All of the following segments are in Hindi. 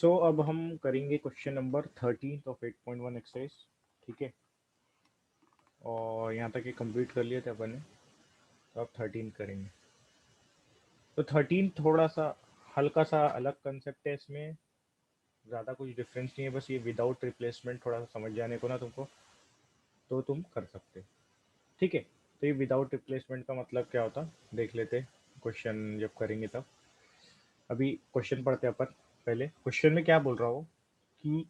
अब हम करेंगे क्वेश्चन नंबर 13 ऑफ 8.1 एक्सरसाइज। ठीक है, और यहाँ तक ये कंप्लीट कर लिया था अपन ने, तो अब 13 करेंगे। तो 13 थोड़ा सा हल्का सा अलग कंसेप्ट है, इसमें ज़्यादा कुछ डिफरेंस नहीं है, बस ये विदाउट रिप्लेसमेंट थोड़ा सा समझ जाने को ना तुमको, तो तुम कर सकते। ठीक है, तो ये विदाउट रिप्लेसमेंट का मतलब क्या होता देख लेते क्वेश्चन जब करेंगे तब। अभी क्वेश्चन पढ़ते हैं अपन। पहले क्वेश्चन में क्या बोल रहा हूँ कि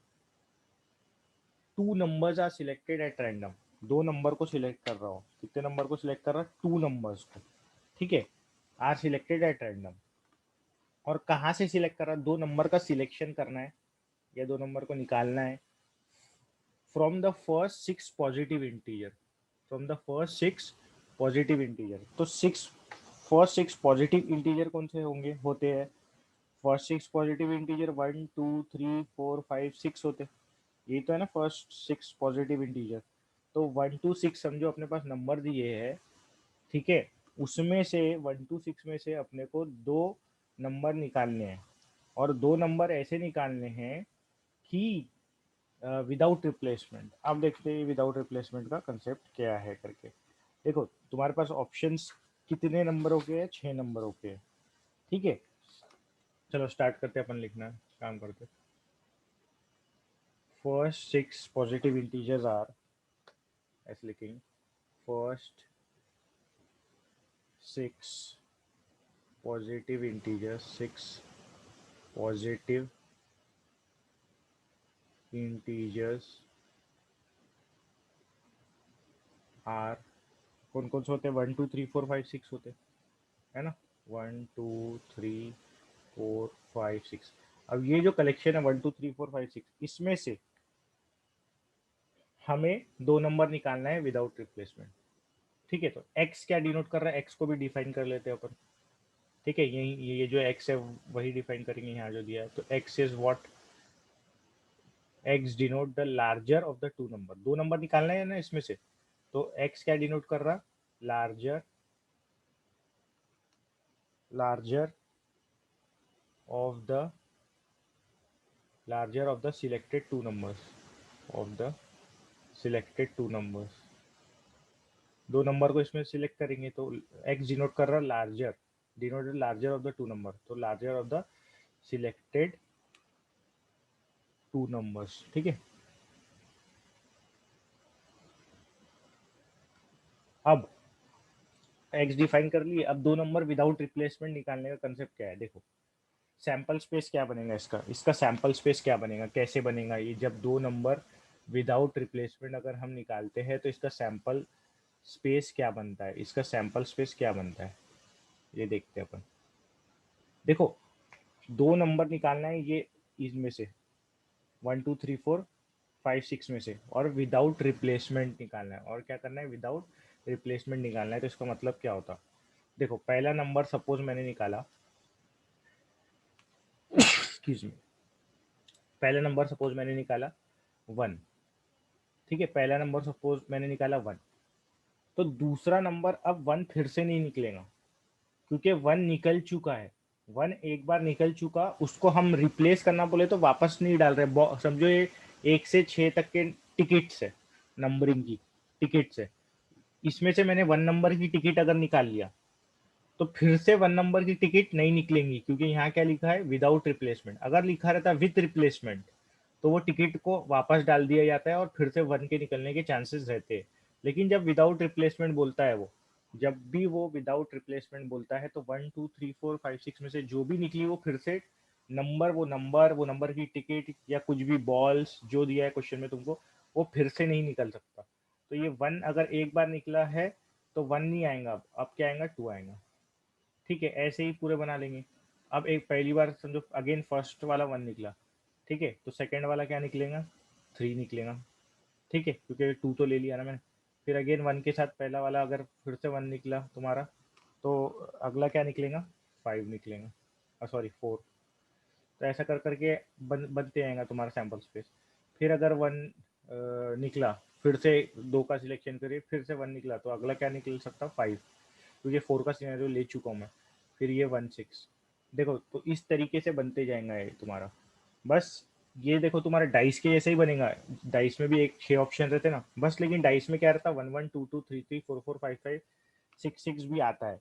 two numbers are selected at random. दो नंबर को सिलेक्ट कर रहा हूँ। कितने नंबर को सिलेक्ट कर रहा है? टू नंबर्स को। ठीक है, आर सिलेक्टेड एट रैंडम। और कहाँ से सिलेक्ट कर रहा है? दो नंबर का सिलेक्शन करना है या दो नंबर को निकालना है from the first six positive integer. From the first six positive integer. तो फर्स्ट सिक्स पॉजिटिव इंटीजर कौन से होंगे? होते हैं फर्स्ट सिक्स पॉजिटिव इंटीजर 1 2 3 4 5 6 होते। ये तो है ना फर्स्ट सिक्स पॉजिटिव इंटीजर। तो 1 to 6 समझो अपने पास नंबर दिए है। ठीक है, उसमें से 1 to 6 में से अपने को दो नंबर निकालने हैं, और दो नंबर ऐसे निकालने हैं कि विदाउट रिप्लेसमेंट। अब देखते हैं विदाउट रिप्लेसमेंट का कंसेप्ट क्या है करके। देखो तुम्हारे पास ऑप्शंस कितने नंबरों के हैं? 6 नंबरों के हैं। ठीक है, चलो स्टार्ट करते हैं अपन लिखना काम करते। First six positive integers are, ऐसे लिखेंगे, first six positive integers, six positive integers are. कौन कौन से होते हैं? 1 2 3 4 5 6 होते है ना। 1 2 3 4 5 6। अब ये जो कलेक्शन है 1 2 3 4 5 6, इसमें से हमें दो नंबर निकालना है विदाउट रिप्लेसमेंट। ठीक है, तो x क्या डिनोट कर रहा है? x को भी डिफाइन कर लेते हैं अपन। ठीक है, यही ये जो x है वही डिफाइन करेंगे यहाँ जो दिया है। तो x is what? x denote the larger of the two number. दो नंबर निकालना है ना इसमें से, तो x क्या डिनोट कर रहा? Larger, larger of the, larger of the selected two numbers, of the selected two numbers. दो नंबर को इसमें सिलेक्ट करेंगे तो x डिनोट कर रहा larger, denoted larger of the two number, तो larger of the selected two numbers. ठीक है, अब x डिफाइन कर लिए। अब दो नंबर विदाउट रिप्लेसमेंट निकालने का कंसेप्ट क्या है? देखो सैंपल स्पेस क्या बनेगा इसका, इसका सैंपल स्पेस क्या बनेगा, कैसे बनेगा ये? जब दो नंबर विदाउट रिप्लेसमेंट अगर हम निकालते हैं तो इसका सैंपल स्पेस क्या बनता है? इसका सैंपल स्पेस क्या बनता है ये देखते हैं अपन। देखो दो नंबर निकालना है ये इसमें से 1 2 3 4 5 6 में से, और विदाउट रिप्लेसमेंट निकालना है। और क्या करना है? विदाउट रिप्लेसमेंट निकालना है। तो इसका मतलब क्या होता? देखो पहला नंबर सपोज मैंने निकाला, एक्सक्यूज मी, पहला नंबर सपोज मैंने निकाला 1। ठीक है, पहला नंबर सपोज मैंने निकाला 1। तो दूसरा नंबर अब 1 फिर से नहीं निकलेगा, क्योंकि 1 निकल चुका है। 1 एक बार निकल चुका, उसको हम रिप्लेस करना बोले तो वापस नहीं डाल रहे। समझो ये 1 से 6 तक के टिकट्स है, नंबरिंग की टिकट्स है। इसमें से मैंने 1 नंबर की टिकट अगर निकाल लिया तो फिर से 1 नंबर की टिकट नहीं निकलेंगी, क्योंकि यहाँ क्या लिखा है? Without replacement. अगर लिखा रहता विथ रिप्लेसमेंट तो वो टिकट को वापस डाल दिया जाता है और फिर से 1 के निकलने के चांसेस रहते हैं। लेकिन जब विदाउट रिप्लेसमेंट बोलता है वो, जब भी वो विदाउट रिप्लेसमेंट बोलता है तो 1 2 3 4 5 6 में से जो भी निकली वो फिर से नंबर, वो नंबर की टिकट या कुछ भी बॉल्स जो दिया है क्वेश्चन में तुमको, वो फिर से नहीं निकल सकता। तो ये 1 अगर एक बार निकला है तो 1 नहीं आएगा, अब क्या आएगा? 2 आएगा। ठीक है, ऐसे ही पूरे बना लेंगे। अब एक पहली बार समझो अगेन फर्स्ट वाला 1 निकला। ठीक है, तो सेकंड वाला क्या निकलेगा? 3 निकलेगा। ठीक है, क्योंकि 2 तो ले लिया ना मैंने। फिर अगेन 1 के साथ पहला वाला अगर फिर से 1 निकला तुम्हारा, तो अगला क्या निकलेगा? 5 निकलेगा, सॉरी 4। तो ऐसा कर करके बनते आएगा तुम्हारा सैंपल स्पेस। फिर अगर 1 निकला, फिर से 2 का सिलेक्शन करिए, फिर से 1 निकला, तो अगला क्या निकल सकता? 5, क्योंकि 4 का सिनेरियो ले चुका हूँ मैं। फिर ये 1 6। देखो तो इस तरीके से बनते जाएगा ये तुम्हारा। बस ये देखो तुम्हारे डाइस के जैसे ही बनेगा। डाइस में भी एक 6 ऑप्शन रहते ना बस, लेकिन डाइस में क्या रहता है 1 1 2 2 3 3 4 4 5 5 6 6 भी आता है।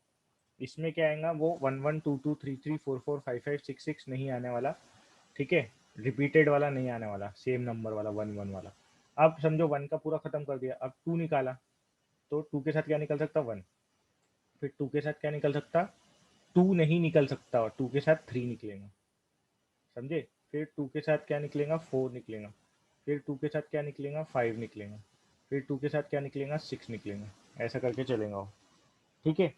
इसमें क्या आएगा वो 1 1 2 2 3 3 4 4 5 5 6 6 नहीं आने वाला। ठीक है, रिपीटेड वाला नहीं आने वाला, सेम नंबर वाला 1 1 वाला। अब समझो 1 का पूरा खत्म कर दिया, अब 2 निकाला तो 2 के साथ क्या निकल सकता 1। फिर 2 के साथ क्या निकल सकता, 2 नहीं निकल सकता, और 2 के साथ 3 निकलेगा। समझे? फिर 2 के साथ क्या निकलेगा 4 निकलेगा। फिर 2 के साथ क्या निकलेगा 5 निकलेगा। फिर 2 के साथ क्या निकलेगा 6 निकलेगा। ऐसा करके चलेगा वो। ठीक है,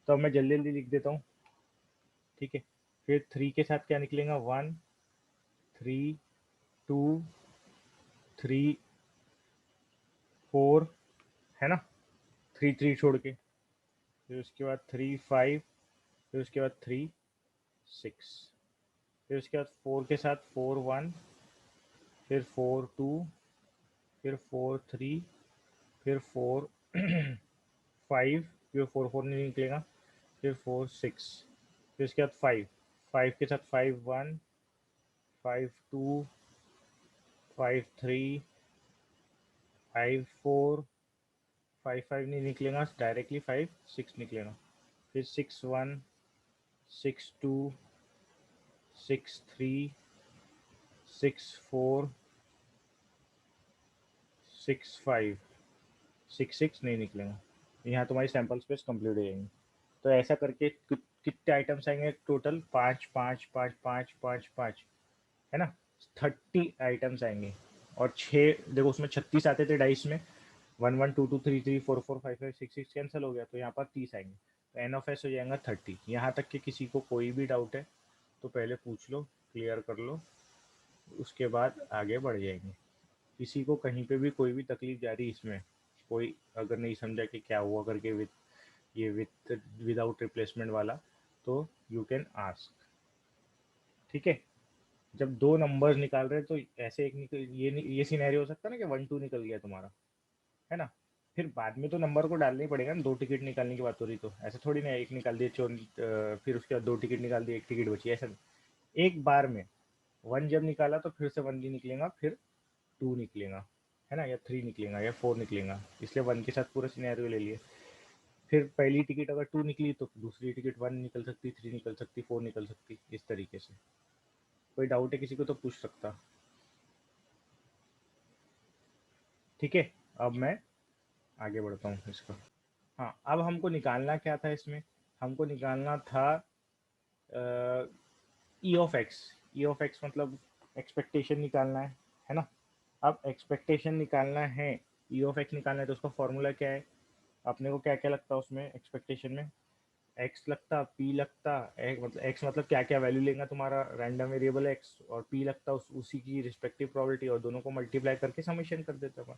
तो अब मैं जल्दी जल्दी लिख देता हूँ। ठीक है, फिर 3 के साथ क्या निकलेगा 1 3 2 3 4, है ना, 3 3 छोड़ के। फिर उसके बाद 3 5, फिर उसके बाद 3 6, फिर उसके बाद 4 के साथ 4 1, फिर 4 2, फिर 4 3, फिर 4 5, फिर 4 4 नहीं निकलेगा। फिर 4 6, फिर उसके बाद 5, 5 के साथ 5 1, 5 2, 5 3, 5 4, 5 5 नहीं निकलेगा, डायरेक्टली 5 6 निकलेगा। फिर 6 1, 6 2, 6 3, 6 4, 6 5, 6 6 नहीं निकलेगा। यहाँ तुम्हारी सैंपल स्पेस कंप्लीट हो जाएंगी। तो ऐसा करके कितने आइटम्स आएंगे टोटल, 5 5 5 5 5 5, है ना, 30 आइटम्स आएंगे। और 6 देखो उसमें 36 आते थे डाइस में, 1 1 2 2 3 3 4 4 5 5 6 6 कैंसिल हो गया, तो यहाँ पर 30 आएंगे। तो एन ऑफ एस हो जाएगा 30। यहाँ तक कि किसी को कोई भी डाउट है तो पहले पूछ लो, क्लियर कर लो, उसके बाद आगे बढ़ जाएंगे। किसी को कहीं पे भी कोई भी तकलीफ जा रही इसमें, कोई अगर नहीं समझा कि क्या हुआ करके विद ये विदाउट रिप्लेसमेंट वाला, तो यू कैन आस्क। ठीक है, जब दो नंबर्स निकाल रहे हैं तो ऐसे एक निकल ये सिनेरियो हो सकता है ना कि 1 2 निकल गया तुम्हारा, है ना। फिर बाद में तो नंबर को डालना ही पड़ेगा ना, 2 टिकट निकालने की बात हो रही तो ऐसा थोड़ी ना एक निकाल दिए फिर उसके बाद 2 टिकट निकाल दिए, एक टिकट बची, ऐसा नहीं। एक बार में 1 जब निकाला तो फिर से 1 नहीं निकलेगा, फिर 2 निकलेगा, है ना, या 3 निकलेगा या 4 निकलेगा, इसलिए 1 के साथ पूरा सिनेरियो ले लिए। फिर पहली टिकट अगर 2 निकली तो दूसरी टिकट 1 निकल सकती, 3 निकल सकती, 4 निकल सकती, इस तरीके से। कोई डाउट है किसी को तो पूछ सकता। ठीक है, अब मैं आगे बढ़ता हूँ इसका। हाँ, अब हमको निकालना क्या था इसमें, हमको निकालना था ई of x. E of x मतलब एक्सपेक्टेशन निकालना है ना। अब एक्सपेक्टेशन निकालना है, ई ऑफ एक्स निकालना है, तो उसका फॉर्मूला क्या है, अपने को क्या क्या लगता है उसमें एक्सपेक्टेशन में, एक्स लगता, पी लगता, एक्स मतलब क्या क्या वैल्यू लेगा तुम्हारा रैंडम वेरिएबल एक्स, और पी लगता उसी की रिस्पेक्टिव प्रोबेबिलिटी, और दोनों को मल्टीप्लाई करके समेशन कर देते अपन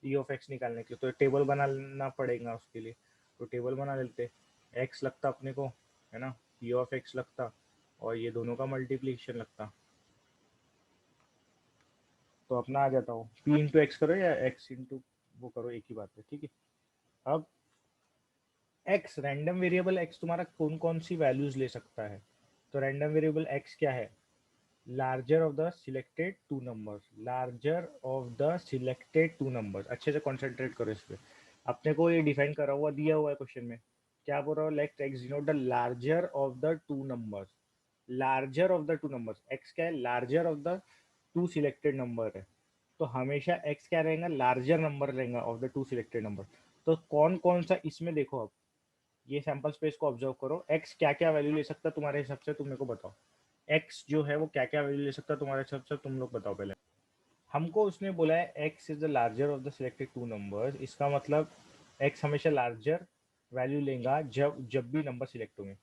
ई ऑफ एक्स निकालने के लिए। तो टेबल बनाना पड़ेगा उसके लिए, तो टेबल बना लेते। एक्स लगता अपने को, है ना, ई ऑफ एक्स लगता, और ये दोनों का मल्टीप्लीकेशन लगता, तो अपना आ जाता हो पी इंटू एक्स करो या एक्स इंटू वो करो, एक ही बात है। ठीक है, अब एक्स रैंडम वेरिएबल एक्स तुम्हारा कौन कौन सी वैल्यूज ले सकता है, तो रैंडम वेरिएबल एक्स क्या है, larger of the selected two numbers, larger of the selected two numbers. अच्छे से कॉन्सेंट्रेट करो इस पे, अपने को ये डिफाइन करा हुआ दिया हुआ है क्वेश्चन में, क्या बोल रहा हो, let X denote the larger of the two numbers. Larger of the two numbers, X क्या है, larger of the two selected number है, तो हमेशा एक्स क्या रहेगा, लार्जर नंबर रहेगा of the two selected number. तो कौन कौन सा इसमें देखो, अब ये सैंपल स्पेस को ऑब्जर्व करो, एक्स क्या क्या वैल्यू ले सकता है तुम्हारे हिसाब से, तुम मेरे को बताओ। एक्स जो है वो क्या क्या वैल्यू ले सकता है तुम्हारे हिसाब से, तुम लोग बताओ पहले। हमको उसने बोला है x is the larger of the selected two numbers, इसका मतलब एक्स हमेशा लार्जर वैल्यू लेगा जब जब भी नंबर सिलेक्ट होंगे।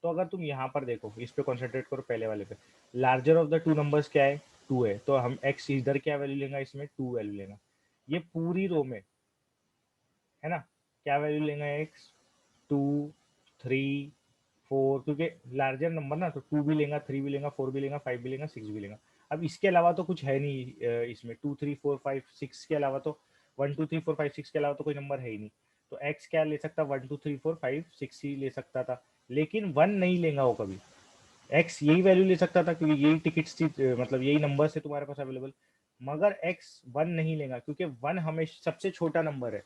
तो अगर तुम यहाँ पर देखो, इस पे कॉन्सेंट्रेट करो पहले वाले पे, larger of the two numbers क्या है, 2 है, तो हम एक्स इधर क्या वैल्यू लेगा, इसमें 2 वैल्यू लेगा, ये पूरी रो में, है ना। क्या वैल्यू लेगा एक्स, 2 3 4, क्योंकि लार्जर नंबर ना, तो 2 भी लेगा, 3 भी लेगा, 4 भी लेगा, 5 भी लेगा, 6 भी लेगा। अब इसके अलावा तो कुछ है नहीं इसमें, 2 3 4 5 6 के अलावा तो 1 2 3 4 5 6 के अलावा तो कोई नंबर है ही नहीं। तो एक्स क्या ले सकता, 1 2 3 4 5 6 ही ले सकता था, लेकिन 1 नहीं लेगा वो कभी, एक्स यही वैल्यू ले सकता था क्योंकि यही टिकट्स थी, मतलब यही नंबर है तुम्हारे पास अवेलेबल। मगर एक्स वन नहीं लेगा क्योंकि वन हमेशा सबसे छोटा नंबर है,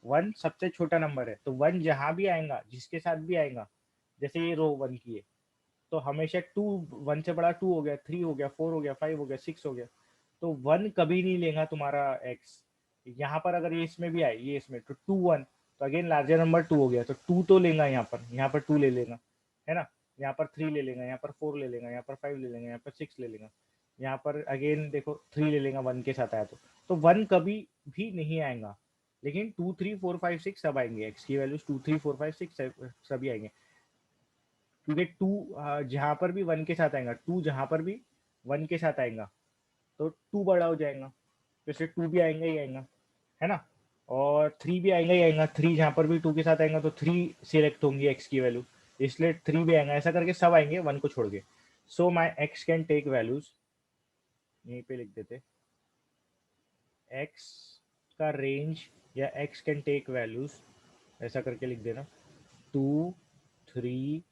वन सबसे छोटा नंबर है, तो वन जहां भी आएगा जिसके साथ भी आएगा, जैसे ये रो वन की है, तो हमेशा टू, वन से बड़ा टू हो गया, थ्री हो गया, फोर हो गया, फाइव हो गया, सिक्स हो गया, तो वन कभी नहीं लेगा तुम्हारा एक्स। यहाँ पर अगर ये इसमें भी आए, ये इसमें, तो टू वन, तो अगेन लार्जर नंबर टू हो गया, तो टू तो लेगा यहाँ पर टू ले लेगा, है ना, यहाँ पर थ्री ले लेगा, यहाँ पर फोर ले लेगा, यहाँ पर फाइव ले लेगा, यहाँ पर सिक्स ले लेगा, यहाँ पर अगेन देखो थ्री ले लेगा वन के साथ आया तो वन कभी भी नहीं आएगा। लेकिन two three four five six सब आएंगे, एक्स की values two three four five six सभी आएंगे, क्योंकि टू जहां पर भी वन के साथ आएगा, टू जहां पर भी वन के साथ आएगा तो टू बड़ा हो जाएगा, जैसे टू भी आएंगे ही आएगा, है ना, और थ्री भी आएगा ही आएगा, थ्री जहां पर भी टू के साथ आएगा तो थ्री सिलेक्ट होंगी एक्स की वैल्यू, इसलिए थ्री भी आएगा, ऐसा करके सब आएंगे वन को छोड़ के। सो माई एक्स कैन टेक वैल्यूज, यहीं पे लिख देते, एक्स का रेंज या एक्स कैन टेक वैल्यूज, ऐसा करके लिख देना, two, three,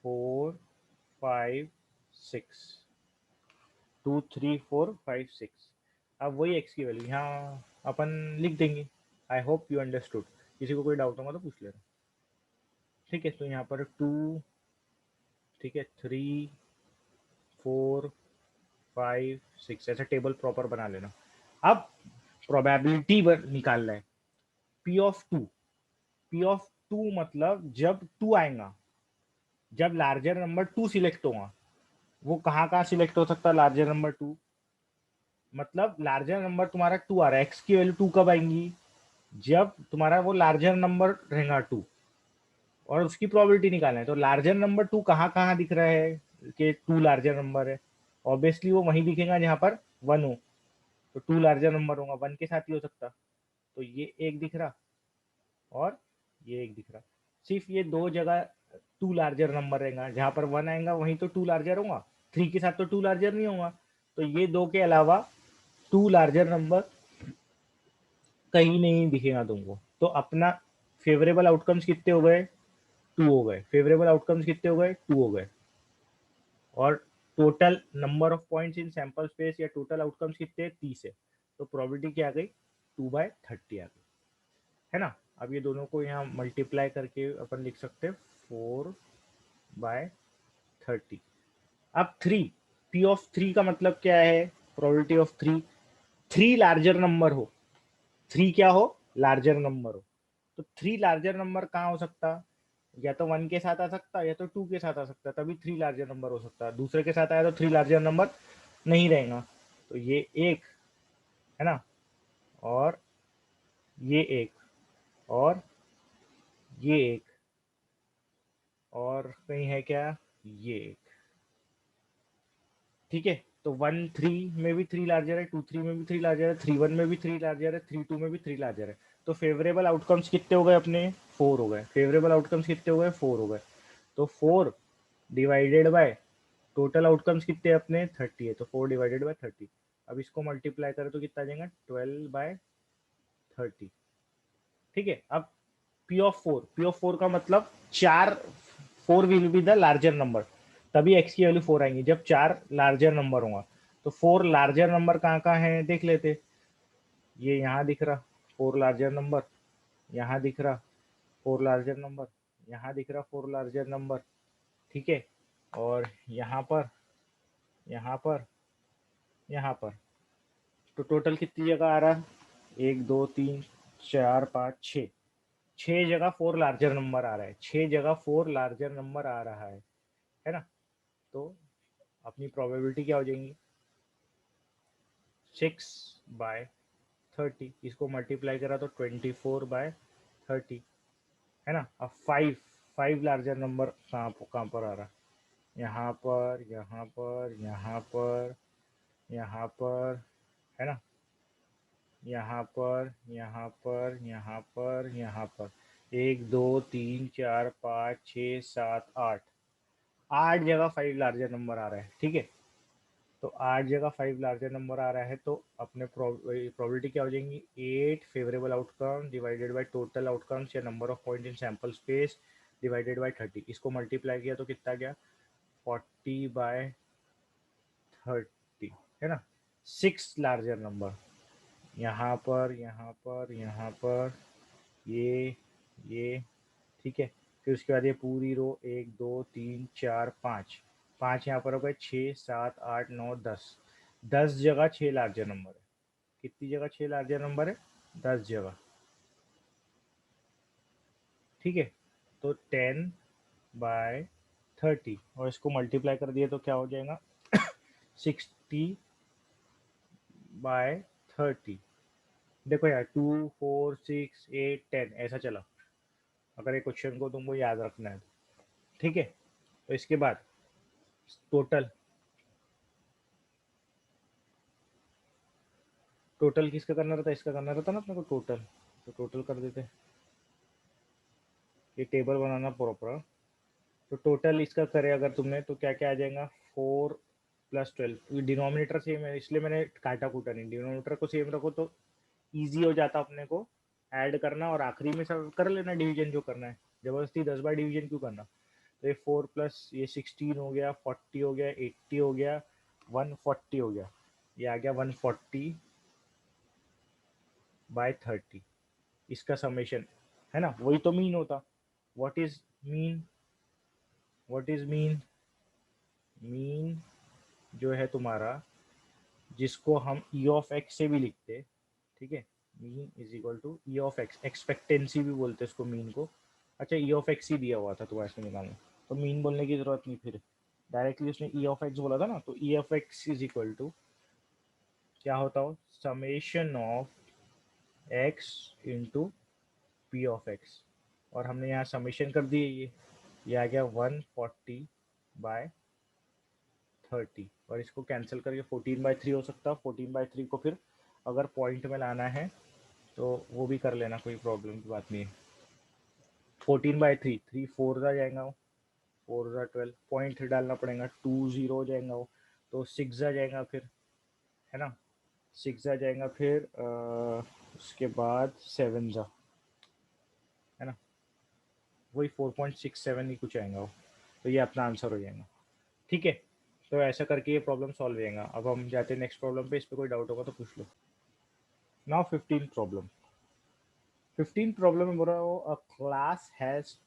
four, five, six, two three four five six. अब वही एक्स की वैल्यू यहाँ अपन लिख देंगे। I hope you understood. किसी को कोई डाउट होगा तो पूछ लेना। ठीक है, तो यहाँ पर टू, ठीक है, थ्री, फोर, फाइव, सिक्स, ऐसा टेबल प्रॉपर बना लेना। अब प्रोबेबिलिटी निकालना है, P of two. P of two मतलब जब टू आएगा, जब लार्जर नंबर टू सिलेक्ट होगा, वो कहाँ कहाँ सिलेक्ट हो सकता है लार्जर नंबर टू, मतलब लार्जर नंबर तुम्हारा टू आ रहा है, एक्स की वैल्यू टू कब आएंगी, जब तुम्हारा वो लार्जर नंबर रहेगा टू, और उसकी प्रोबेबिलिटी निकालना है। तो लार्जर नंबर टू कहाँ कहाँ दिख रहा है कि टू लार्जर नंबर है, ऑब्वियसली वो वहीं दिखेगा जहां पर वन हो, तो टू लार्जर नंबर होगा, वन के साथ ही हो सकता, तो ये एक दिख रहा और ये एक दिख रहा, सिर्फ ये दो जगह टू लार्जर नंबर रहेगा, जहां पर वन आएगा वहीं तो टू लार्जर होगा, थ्री के साथ तो टू लार्जर नहीं होगा, तो ये दो के अलावा टू लार्जर नंबर कहीं नहीं दिखेगा तुमको। तो अपना फेवरेबल आउटकम्स कितने हो गए, टू हो गए, फेवरेबल आउटकम्स कितने हो गए, टू हो गए, और total number of points in sample space या टोटल आउटकम्स कितने, 30 है, तो प्रोबेबिलिटी क्या आ गई, 2/30 आ गई, है ना। अब ये दोनों को यहाँ मल्टीप्लाई करके अपन लिख सकते हैं 4/30। अब थ्री, पी ऑफ थ्री का मतलब क्या है, probability of three, three larger number हो, थ्री क्या हो, लार्जर नंबर हो, तो थ्री लार्जर नंबर कहाँ हो सकता, या तो वन के साथ आ सकता या तो टू के साथ आ सकता, तभी थ्री लार्जर नंबर हो सकता है, दूसरे के साथ आया तो थ्री लार्जर नंबर नहीं रहेगा, तो ये एक, है ना, और ये एक, और ये एक, और कहीं है क्या, ये एक, ठीक है। तो वन थ्री में भी थ्री लार्जर है, टू थ्री में भी थ्री लार्जर है, थ्री वन में भी थ्री लार्जर है, थ्री टू में भी थ्री लार्जर है, तो फेवरेबल आउटकम्स कितने हो गए अपने, फोर हो गए, फेवरेबल आउटकम्स कितने हो गए, फोर हो गए, तो four divided by total outcomes कितने अपने 30 है, तो 4/30। अब इसको मल्टीप्लाई करें तो कितना आ जाएगा, 12/30। ठीक है, अब P of four, P of four का मतलब चार, four will be the larger number, तभी एक्स की वैल्यू फोर आएंगी जब चार लार्जर नंबर होगा। तो फोर लार्जर नंबर कहाँ कहाँ है देख लेते, ये यहाँ दिख रहा फोर लार्जर नंबर, यहाँ दिख रहा फोर लार्जर नंबर, यहाँ दिख रहा फोर लार्जर नंबर, ठीक है, और यहाँ पर, यहाँ पर, यहाँ पर, तो टोटल कितनी जगह आ रहा है, एक दो तीन चार पाँच छः, छः जगह फोर लार्जर नंबर आ रहा है, छः जगह फोर लार्जर नंबर आ रहा है ना। तो अपनी प्रोबेबिलिटी क्या हो जाएंगी, 6/30, इसको मल्टीप्लाई करा तो 24/30, है ना। अब फाइव, फाइव लार्जर नंबर कहाँ पर आ रहा, यहाँ पर, यहाँ पर, यहाँ पर, यहाँ पर, है ना, यहाँ पर, यहाँ पर, यहाँ पर, यहाँ पर, एक दो तीन चार पाँच छः सात आठ, आठ जगह फाइव लार्जर नंबर आ रहा है, ठीक है। तो आठ जगह फाइव लार्जर नंबर आ रहा है, तो अपने प्रोबेबिलिटी क्या हो जाएंगी, 8 favourable outcome divided by total outcomes या number of point in sample space divided by 30, इसको मल्टीप्लाई किया तो कितना गया, 40/30 है ना, 6 लार्जर नंबर, यहाँ पर यहाँ पर यहाँ पर ये ठीक है। फिर उसके बाद ये पूरी रो 1 2 3 4 5 5 यहाँ पर हो गए, 6 7 8 9 10, 10 जगह 6 लार्जर नंबर है। कितनी जगह 6 लार्जर नंबर है? 10 जगह, ठीक है। तो 10/30 और इसको मल्टीप्लाई कर दिए तो क्या हो जाएगा 60/30। देखो यार 2 4 6 8 10 ऐसा चला, अगर ये क्वेश्चन को तुमको याद रखना है तो, ठीक है। तो इसके बाद टोटल, टोटल किसका करना रहता है? इसका करना रहता ना अपने को टोटल, तो टोटल कर देते हैं। ये टेबल बनाना प्रॉपर, तो टोटल इसका करे अगर तुमने तो क्या क्या आ जाएगा, 4 + 12। डिनोमिनेटर सेम है इसलिए मैंने काटा कूटा नहीं, डिनोमिनेटर को सेम रखो तो इजी हो जाता अपने को ऐड करना, और आखिरी में सब कर लेना डिवीजन जो करना है, जबरदस्ती 10 बार डिवीजन क्यों करना। तो ये 4 प्लस ये 16 हो गया, 40 हो गया, 80 हो गया, 140 हो गया, ये आ गया 140/30। इसका समेशन है ना, वही तो मीन होता। What is mean? What is mean? Mean जो है तुम्हारा, जिसको हम ई ऑफ एक्स से भी लिखते, ठीक है, mean is equal to E of X, expectancy भी बोलते इसको मीन को। अच्छा ई ऑफ एक्स ही दिया हुआ था तुम्हारे इसमें निकालना, तो मीन बोलने की जरूरत नहीं, फिर डायरेक्टली उसने ई ऑफ एक्स बोला था ना, तो E of X is equal to क्या होता हो, summation of X into P of X, और हमने यहाँ समेशन कर दिए, ये आ गया 140/30, और इसको कैंसिल करके 14/3 हो सकता है। 14/3 को फिर अगर पॉइंट में लाना है तो वो भी कर लेना, कोई प्रॉब्लम की बात नहीं है। 14/3, 3 4 जा जाएगा वो, 4 जा 12, पॉइंट डालना पड़ेगा, 2 0 हो जाएगा वो, तो 6 जा जाएगा फिर, है ना, 6 आ जाएगा फिर उसके बाद 7 जा, है ना, वही 4.67 ही कुछ आएगा वो, तो ये अपना आंसर हो जाएगा, ठीक है। तो ऐसा करके ये प्रॉब्लम सॉल्व हो जाएगा। अब हम जाते हैं नेक्स्ट प्रॉब्लम पे, इस पर कोई डाउट होगा तो पूछ लो। Now 15 problem. 15 प्रॉब्लम में बोल रहा हो, अ class has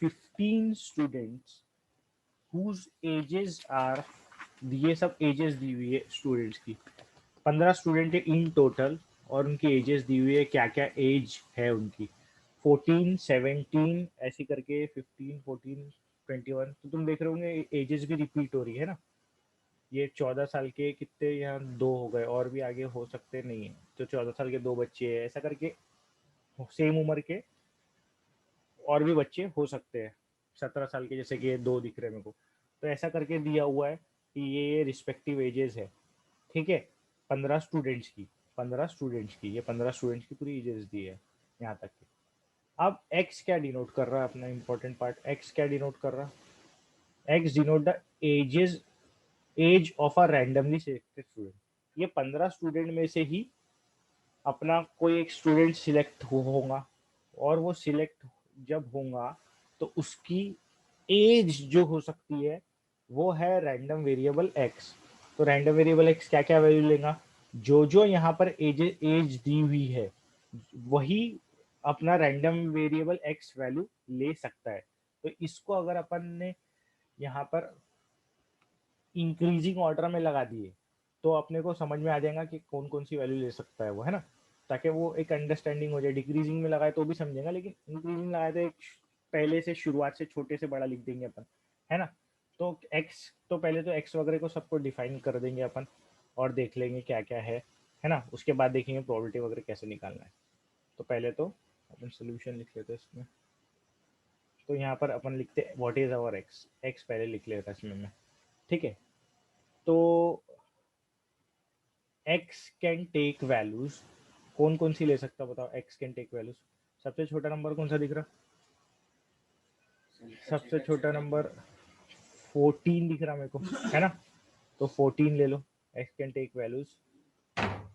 15 students whose ages are, ये सब एजेस दी हुई है स्टूडेंट्स की, 15 स्टूडेंट है इन टोटल, और उनकी एजेस दी हुई है, क्या क्या एज है उनकी, 14 17 ऐसी करके, 15 14 21। तो तुम देख रहे होंगे एजेस भी रिपीट हो रही है ना, ये 14 साल के कितने यहाँ दो हो गए, और भी आगे हो सकते नहीं है, तो 14 साल के दो बच्चे हैं, ऐसा करके सेम उम्र के और भी बच्चे हो सकते हैं, 17 साल के जैसे कि ये दो दिख रहे हैं मेरे को, तो ऐसा करके दिया हुआ है कि ये रिस्पेक्टिव एजेस है, ठीक है। 15 स्टूडेंट्स की, 15 स्टूडेंट्स की, ये 15 स्टूडेंट्स की पूरी एजेस दी है यहाँ तक की। अब एक्स क्या डिनोट कर रहा है, अपना इंपॉर्टेंट पार्ट, एक्स क्या डिनोट कर रहा है, X denote the ages, age of a randomly selected student. ये 15 स्टूडेंट में से ही अपना कोई एक स्टूडेंट सिलेक्ट होगा, और वो सिलेक्ट जब होगा तो उसकी एज जो हो सकती है वो है रैंडम वेरिएबल एक्स। तो रैंडम वेरिएबल एक्स क्या क्या वैल्यू लेगा, जो जो यहाँ पर एज दी हुई है वही अपना रैंडम वेरिएबल एक्स वैल्यू ले सकता है। तो इसको अगर अपन ने यहाँ पर इंक्रीजिंग ऑर्डर में लगा दिए तो अपने को समझ में आ जाएगा कि कौन कौन सी वैल्यू ले सकता है वो, है ना, ताकि वो एक अंडरस्टैंडिंग हो जाए। डिक्रीजिंग में लगाए तो भी समझेगा, लेकिन इंक्रीजिंग लगाए तो एक पहले से शुरुआत से छोटे से बड़ा लिख देंगे अपन, है ना। तो एक्स, तो पहले तो एक्स वगैरह को सबको डिफाइन कर देंगे अपन, और देख लेंगे क्या क्या है ना, उसके बाद देखेंगे प्रोबेबिलिटी वगैरह कैसे निकालना है। तो पहले तो अपन सोल्यूशन लिख लेते हैं इसमें, तो यहाँ पर अपन लिखते हैं what is our X, X पहले लिख लेता है इसमें मैं, ठीक है। तो एक्स कैन टेक वैल्यूज, कौन कौन सी ले सकता बताओ, एक्स कैन टेक वैल्यूज। सबसे छोटा नंबर कौन सा दिख रहा, सबसे छोटा नंबर 14 दिख रहा मेरे को, है ना, तो 14 ले लो, एक्स कैन टेक वैल्यूज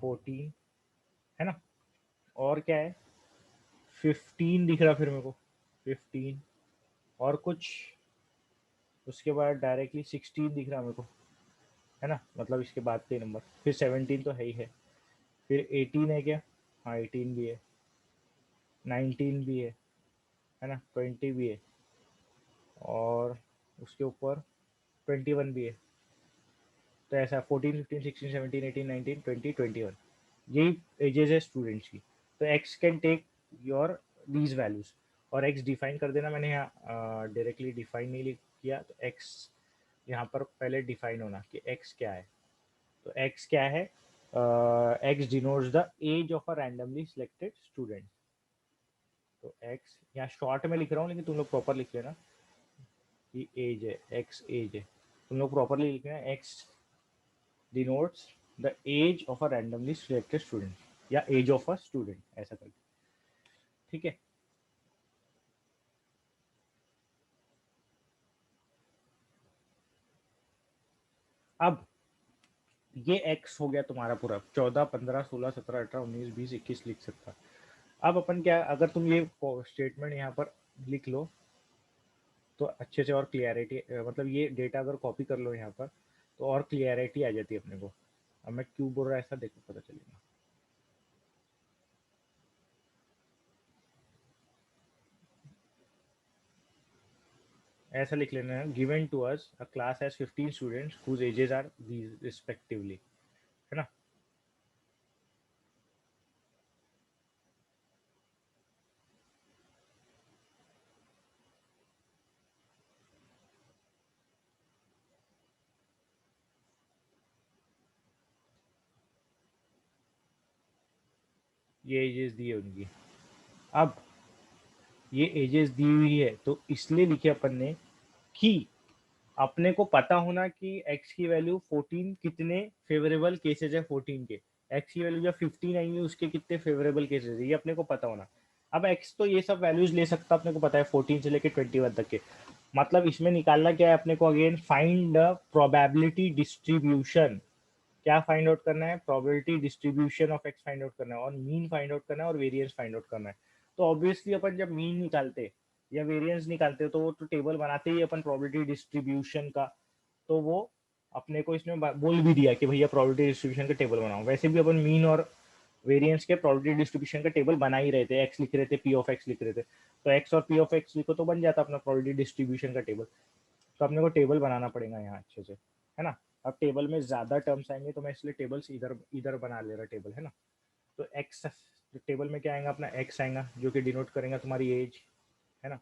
14, है ना। और क्या है, 15 दिख रहा फिर मेरे को, 15, और कुछ उसके बाद डायरेक्टली 16 दिख रहा है मेरे को, है ना, मतलब इसके बाद के नंबर, फिर 17 तो है ही है, फिर 18 है क्या, हाँ 18 भी है, 19 भी है ना, 20 भी है, और उसके ऊपर 21 भी है। तो ऐसा 14 15 16 17 18 19 20 21, यही एजेस है स्टूडेंट्स की। तो X can take your these values, और एक्स डिफाइन कर देना, मैंने यहाँ डायरेक्टली डिफाइन नहीं किया, तो एक्स यहाँ पर पहले डिफाइन होना कि एक्स क्या है। तो एक्स क्या है, X denotes the age of a randomly selected student. तो एक्स यहाँ शॉर्ट में लिख रहा हूँ, लेकिन तुम लोग प्रॉपर लिख लेना कि एज है, एक्स एज है, तुम लोग प्रॉपरली लिखना है, x denotes the age of a randomly selected student या age of a student, ऐसा करके, ठीक है। अब ये x हो गया तुम्हारा पूरा 14 15 16 17 18 19 20 21 लिख सकता। अब अपन क्या, अगर तुम ये स्टेटमेंट यहाँ पर लिख लो तो अच्छे से और क्लियरिटी, मतलब ये डेटा अगर कॉपी कर लो यहाँ पर तो और क्लियरिटी आ जाती है अपने को। अब मैं क्यों बोल रहा है ऐसा देखो, पता चलेगा। ऐसा लिख लेना है, given to us a class has 15 students whose ages are these respectively, है ना। ये एजेस दी है उनकी। अब ये एजेस दी हुई है तो इसलिए लिखे अपन ने कि अपने को पता होना कि एक्स की वैल्यू 14 कितने फेवरेबल केसेस है, 14 के, एक्स की वैल्यू जब 15 आएंगे उसके कितने फेवरेबल केसेस है, ये अपने को पता होना। अब एक्स तो ये सब वैल्यूज ले सकता, अपने को पता है 14 से लेके 21 तक के, मतलब इसमें निकालना क्या है अपने को, again find the probability distribution. क्या फाइंड आउट करना है, probability distribution of x find out करना है, और मीन फाइंड आउट करना है, और वेरिएंस फाइंड आउट करना है। तो ऑब्वियसली अपन जब मीन निकालते या वेरिएंस निकालते तो वो तो टेबल बनाते ही अपन प्रोबेबिलिटी डिस्ट्रीब्यूशन का, तो वो अपने को इसमें बोल भी दिया कि भैया प्रोबेबिलिटी डिस्ट्रीब्यूशन का टेबल बनाओ। वैसे भी अपन मीन और वेरिएंस के प्रोबेबिलिटी डिस्ट्रीब्यूशन का टेबल बना ही रहे थे, एक्स लिख रहे थे, पी ऑफ एक्स लिख रहे थे, तो एक्स और पी ऑफ एक्स लिखो तो बन जाता अपना प्रोबेबिलिटी डिस्ट्रीब्यूशन का टेबल। तो अपने को टेबल बनाना पड़ेगा यहाँ अच्छे से, है ना। अब टेबल में ज्यादा टर्म्स आएंगे तो मैं इसलिए टेबल्स इधर इधर बना ले रहा टेबल, है ना। तो एक्स टेबल में क्या आएगा, अपना एक्स आएगा जो कि डिनोट करेगा तुम्हारी एज, है ना,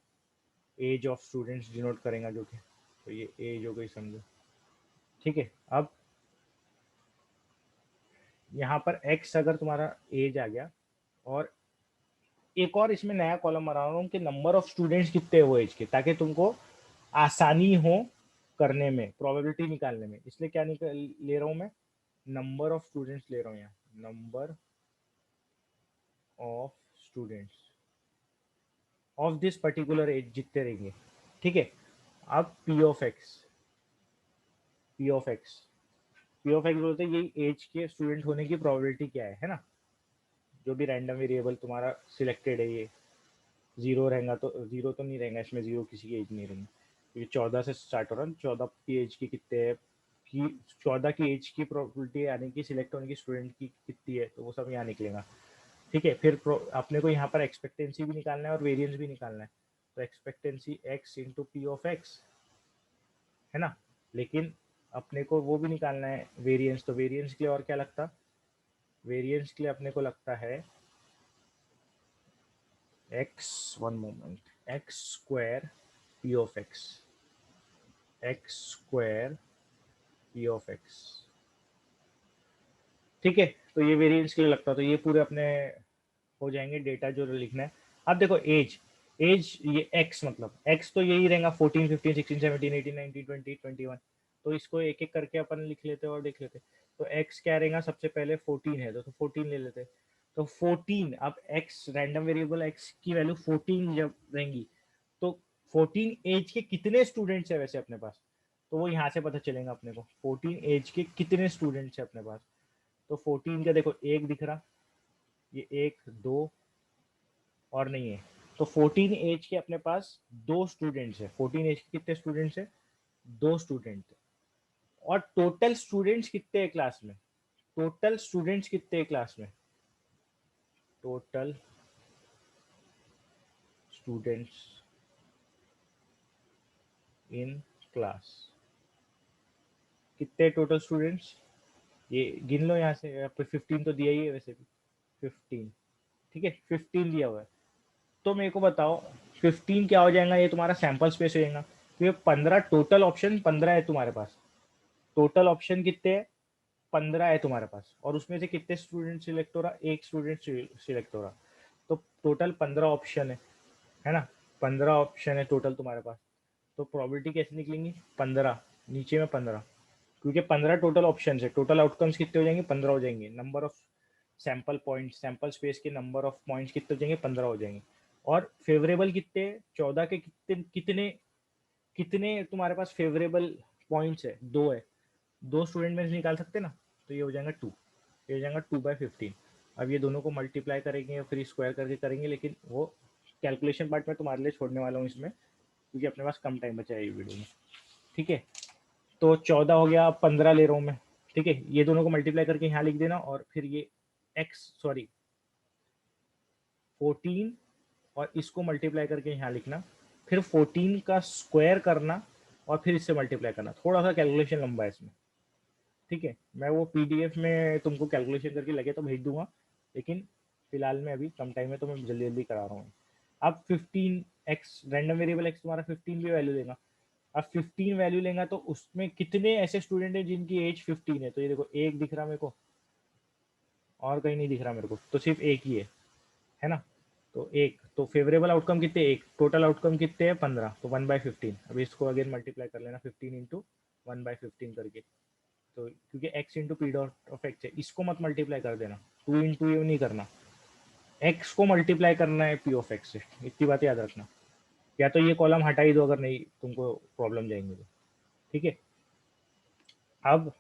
एज ऑफ स्टूडेंट्स डिनोट करेगा जो कि, तो ये एज हो गई समझो, ठीक है। अब यहाँ पर एक्स अगर तुम्हारा एज आ गया, और एक और इसमें नया कॉलम बना रहा हूँ कि नंबर ऑफ स्टूडेंट्स कितने हैं वो एज के, ताकि तुमको आसानी हो करने में, प्रोबेबिलिटी निकालने में, इसलिए क्या निकल ले रहा हूँ मैं, नंबर ऑफ स्टूडेंट्स ले रहा हूँ यहाँ, number of students of this particular age जितने रहेंगे, ठीक है। अब P of x, P of x, P of x बोलते हैं यही एज के स्टूडेंट होने की प्रोबेबिलिटी क्या है ना। जो भी रैंडम वेरिएबल तुम्हारा सिलेक्टेड है, ये जीरो रहेगा तो जीरो तो नहीं रहेगा इसमें, जीरो किसी की एज नहीं रहेगी, क्योंकि 14 से स्टार्ट हो रहा है, 14 की एज की कितने है, कि 14 की एज की प्रोबेबिलिटी यानी कि सिलेक्ट होने की स्टूडेंट की कितनी है, तो वो सब यहाँ निकलेगा, ठीक है। फिर अपने को यहाँ पर एक्सपेक्टेंसी भी निकालना है और वेरिएंस भी निकालना है। तो expectancy x into P of x, है ना। लेकिन अपने को वो भी निकालना है वेरिएंस, तो वेरिएंस के लिए और क्या लगता, वेरिएंस के लिए अपने को लगता है x, one moment, x square P of x, x square P of x, ठीक है। तो ये वेरिएंस के लिए लगता है, तो ये पूरे अपने हो जाएंगे डेटा जो लिखना है। अब देखो एज, एज ये एक्स, मतलब एक्स तो यही रहेगा 14 15 16 17 18 19 20 21, तो इसको एक एक करके अपन लिख लेते और देख लेते। तो एक्स क्या रहेगा, सबसे पहले 14 है तो 14 ले लेते। तो 14, अब एक्स रैंडम वेरिएबल एक्स की वैल्यू 14 जब रहेंगी, तो 14 एज के कितने स्टूडेंट्स है वैसे अपने पास, तो वो यहाँ से पता चलेगा अपने को 14 एज के कितने स्टूडेंट्स है अपने पास। तो 14 का देखो एक दिख रहा, ये एक दो और नहीं है, तो 14 एज के अपने पास दो स्टूडेंट्स है, 14 एज के कितने स्टूडेंट्स है, 2 स्टूडेंट थे। और टोटल स्टूडेंट्स कितने हैं क्लास में? टोटल स्टूडेंट्स कितने हैं क्लास में? टोटल स्टूडेंट्स इन क्लास, कितने टोटल स्टूडेंट्स? ये गिन लो यहाँ से, यहाँ पे 15 तो दिया ही है वैसे भी, 15। ठीक है, 15 दिया हुआ है। तो मेरे को बताओ 15 क्या हो जाएगा, ये तुम्हारा सैंपल स्पेस हो जाएगा। तो ये 15 टोटल ऑप्शन 15 है तुम्हारे पास। टोटल ऑप्शन कितने हैं? 15 है तुम्हारे पास, और उसमें से कितने स्टूडेंट सिलेक्ट हो रहा? एक स्टूडेंट सिलेक्ट हो रहा। तो टोटल 15 ऑप्शन है ना? 15 ऑप्शन है टोटल तुम्हारे पास। तो प्रोबेबिलिटी कैसे निकलेंगी? 15, नीचे में 15, क्योंकि 15 टोटल ऑप्शन है। टोटल आउटकम्स कितने हो जाएंगे? 15 हो जाएंगे। Number of sample point, sample space के नंबर ऑफ पॉइंट्स कितने हो जाएंगे? 15 हो जाएंगे। और फेवरेबल कितने? 14 के कितने कितने कितने तुम्हारे पास फेवरेबल पॉइंट्स है? 2 है। 2 स्टूडेंट में से निकाल सकते ना, तो ये हो जाएगा 2। ये हो जाएगा 2/15। अब ये दोनों को मल्टीप्लाई करेंगे या फिर स्क्वायर करके करेंगे, लेकिन वो कैलकुलेशन पार्ट में तुम्हारे लिए छोड़ने वाला हूँ इसमें, क्योंकि अपने पास कम टाइम बचा है ये वीडियो में। ठीक है, तो 14 हो गया, 15 ले रहा हूँ मैं। ठीक है, ये दोनों को मल्टीप्लाई करके यहाँ लिख देना, और फिर ये एक्स सॉरी 14 और इसको मल्टीप्लाई करके यहाँ लिखना, फिर 14 का स्क्वायर करना और फिर इससे मल्टीप्लाई करना। थोड़ा सा कैलकुलेशन लंबा है इसमें। ठीक है, मैं वो पीडीएफ में तुमको कैलकुलेशन करके लगे तो भेज दूंगा, लेकिन फिलहाल में अभी कम टाइम है तो मैं जल्दी जल्दी करा रहा हूँ। अब 15x रैंडम वेरिएबल x तुम्हारा 15 भी वैल्यू देगा। अब 15 वैल्यू लेगा तो उसमें कितने ऐसे स्टूडेंट हैं जिनकी एज 15 है? तो ये देखो, एक दिख रहा मेरे को, और कहीं नहीं दिख रहा मेरे को, तो सिर्फ एक ही है ना? तो एक, तो फेवरेबल आउटकम कितने? एक। टोटल आउटकम कितने हैं? 15। तो 1/15। अभी इसको अगेन मल्टीप्लाई कर लेना 15 इंटू 1/15 करके। तो क्योंकि x into P dot of x है, इसको मत मल्टीप्लाई कर देना, 2 इंटू ये नहीं करना, x को मल्टीप्लाई करना है पी ऑफ एक्स से। इतनी बात याद रखना। या तो ये कॉलम हटा ही दो अगर नहीं तुमको प्रॉब्लम जाएंगे तो। ठीक है, अब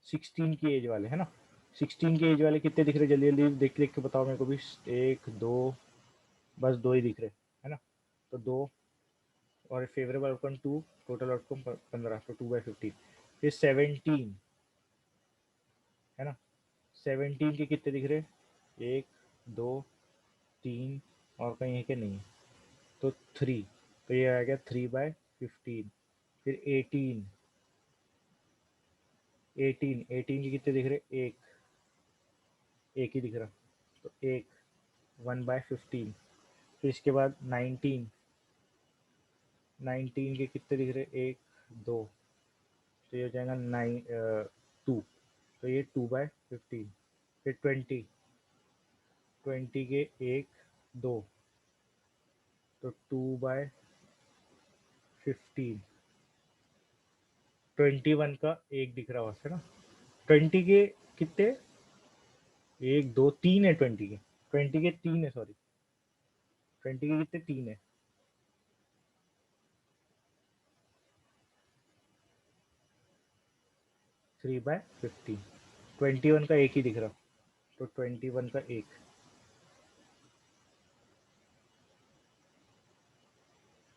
16 की एज वाले है ना? 16 की एज वाले कितने दिख रहे? जल्दी जल्दी देख देख के बताओ मेरे को भी। एक दो, बस 2 ही दिख रहे है ना? तो 2, और फेवरेबल आउटकम 2, टोटल आउटकम 15, तो 2/15। फिर 17 है ना? 17 के कितने दिख रहे? एक दो तीन, और कहीं है कि नहीं? तो 3, तो ये आ गया 3/15। फिर 18, 18 के कितने दिख रहे? एक ही दिख रहा, तो एक, 1/15। फिर इसके बाद 19, 19 के कितने दिख रहे? एक दो, तो ये हो जाएगा 2, तो ये 2/15। फिर 20, 20 के एक दो, तो 2/15। 21 का एक दिख रहा है ना? 20 के कितने? एक दो तीन है 20 के, 20 के 3 है, सॉरी 20 के कितने? 3 है। 3/15। 21 का एक ही दिख रहा, तो 21 का एक,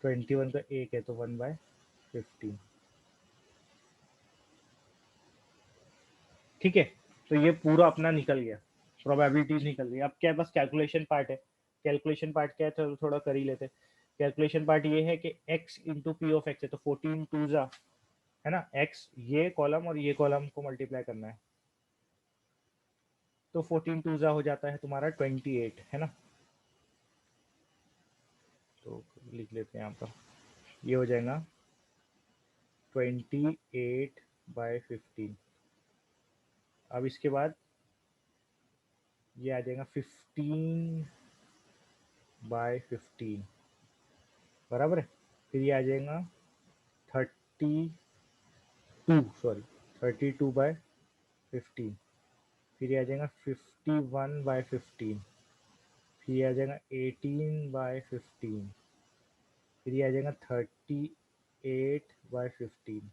21 का एक है तो 1/15। ठीक है, तो ये पूरा अपना निकल गया, प्रोबेबिलिटीज निकल गई। अब क्या है? बस कैलकुलेशन पार्ट है। कैलकुलेशन पार्ट क्या है, चलो थोड़ा कर ही लेते। कैलकुलेशन पार्ट ये है कि x into P of x है, तो 14 टू जा है ना, x ये कॉलम और ये कॉलम को मल्टीप्लाई करना है, तो 14 टू जा हो जाता है तुम्हारा 28 है ना? तो लिख लेते हैं यहाँ पर, ये हो जाएगा 28/15। अब इसके बाद ये आ जाएगा 15/15, बराबर है। फिर ये आ जाएगा 32/15। फिर ये आ जाएगा 51/15। फिर ये आ जाएगा 18/15। फिर ये आ जाएगा 38/15।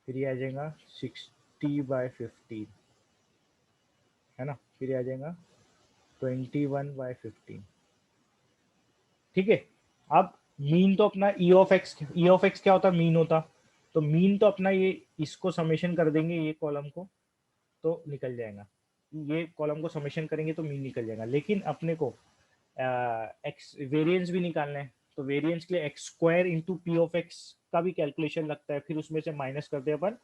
फिर ये आ जाएगा 60/15 है ना? फिर ये आ जाएगा 21/15। ठीक है, अब मीन तो अपना ई ऑफ एक्स क्या होता, मीन होता। तो मीन तो अपना ये, इसको समेशन कर देंगे ये कॉलम को, तो निकल जाएगा। ये कॉलम को समेशन करेंगे तो मीन निकल जाएगा। लेकिन अपने को एक्स वेरिएंस भी निकालना है, तो वेरिएंस के लिए x square into P of x का भी कैलकुलेशन लगता है, फिर उसमें से माइनस करते हैं अपन,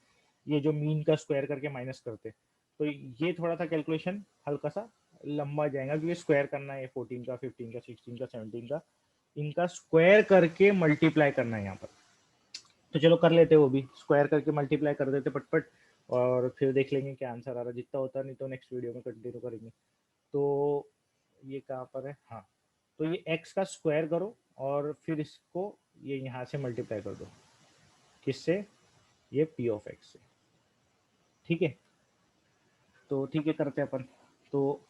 ये जो मीन का स्क्वायर करके माइनस करते। तो ये थोड़ा सा कैलकुलेशन हल्का सा लंबा जाएगा, क्योंकि स्क्वायर करना है 14 का, 15 का, 16 का, 17 का, इनका स्क्वायर करके मल्टीप्लाई करना है यहाँ पर। तो चलो कर लेते हैं, वो भी स्क्वायर करके मल्टीप्लाई कर देते पटपट, और फिर देख लेंगे क्या आंसर आ रहा, जितना होता नहीं तो नेक्स्ट वीडियो में कंटिन्यू करेंगे। तो ये कहाँ पर है, हाँ। तो ये x का स्क्वायर करो और फिर इसको ये यहाँ से मल्टीप्लाई कर दो, किससे, ये p ऑफ x से। ठीक है, तो ठीक है करते हैं अपन। तो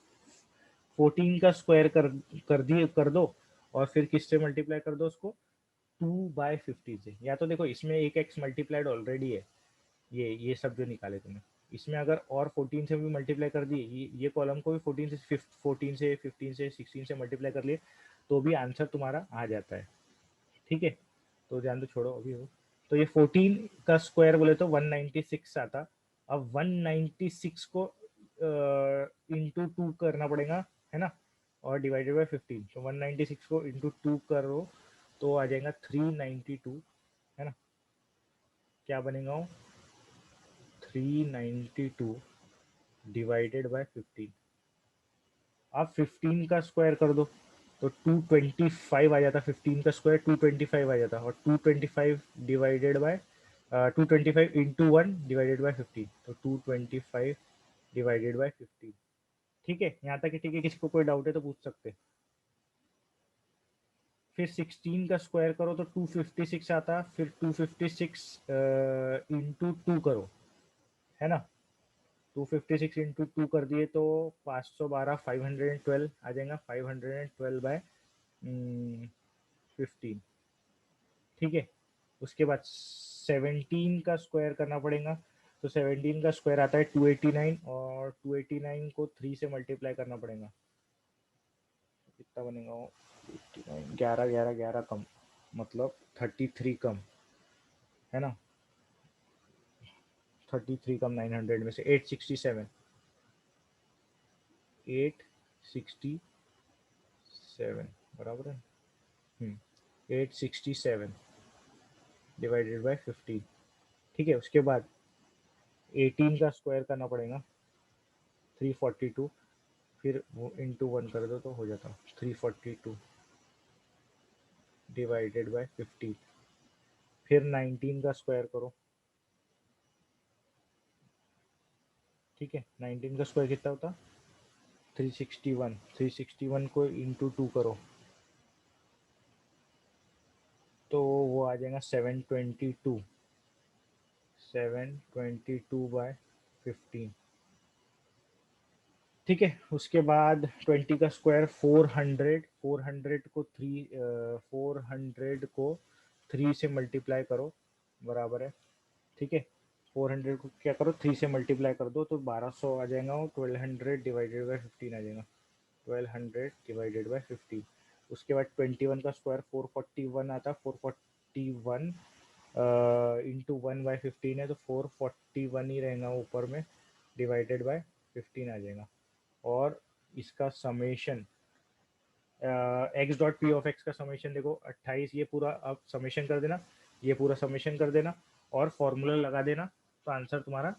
14 का स्क्वायर कर दो, और फिर किससे मल्टीप्लाई कर दो उसको, 2/50 से। या तो देखो इसमें एक x मल्टीप्लाइड ऑलरेडी है, ये सब जो निकाले तुमने, इसमें अगर और 14 से भी मल्टीप्लाई कर दिए, ये कॉलम को भी 14 से 15 से 16 से मल्टीप्लाई कर लिए, तो भी आंसर तुम्हारा आ जाता है। ठीक है, तो ध्यान दो, छोड़ो अभी वो। तो ये 14 का स्क्वायर बोले तो 196 आता। अब 196 को इंटू टू करना पड़ेगा, है ना, और डिवाइडेड बाय 15। तो 196 को इंटू टू करो तो आ जाएगा 392, है ना। क्या बनेगा वो, 392 डिवाइडेड बाय 15। आप 15 का स्क्वायर कर दो तो 225 आ जाता, 15 का स्क्वायर 225 आ जाता, और 225 divided by 225 into 1 divided by 15, तो 225 डिवाइडेड बाय 15। ठीक है, यहाँ तक ठीक है, किसी को कोई डाउट है तो पूछ सकते हैं। फिर 16 का स्क्वायर करो तो 256 आता, फिर 256 इंटू टू करो, है ना। 256 इंटू टू कर दिए तो 512, 512 आ जाएगा, 512 बाय 15। ठीक है, उसके बाद 17 का स्क्वायर करना पड़ेगा। तो 17 का स्क्वायर आता है 289, और 289 को 3 से मल्टीप्लाई करना पड़ेगा। कितना बनेगा वो, 89, 11 11 11 कम, मतलब 33 कम, है ना। 33 कम 900 में से 867, 867 बराबर है। 867 डिवाइडेड बाय 15। ठीक है, उसके बाद 18 का स्क्वायर करना पड़ेगा, 342, फिर वो इंटू वन कर दो तो हो जाता 342 डिवाइडेड बाय 15। फिर 19 का स्क्वायर करो। ठीक है, 19 का स्क्वायर कितना होता, 361, 361 को इंटू टू करो तो वो आ जाएगा 722, 722/15। ठीक है, उसके बाद 20 का स्क्वायर 400, 400 को 3 से मल्टीप्लाई करो, बराबर है। ठीक है, 400 को क्या करो, 3 से मल्टीप्लाई कर दो तो 1200 आ जाएगा, वो 1200 डिवाइडेड बाय 15 आ जाएगा, 1200 डिवाइडेड बाय 15। उसके बाद 21 का स्क्वायर 441 आता, 441 इंटू 1/15 है, तो 441 ही रहेगा ऊपर में, डिवाइडेड बाय 15 आ जाएगा। और इसका summation x dot P of x का समेशन देखो 28, ये पूरा आप समेशन कर देना, ये पूरा समेशन कर देना और फॉर्मूला लगा देना, तो आंसर तुम्हारा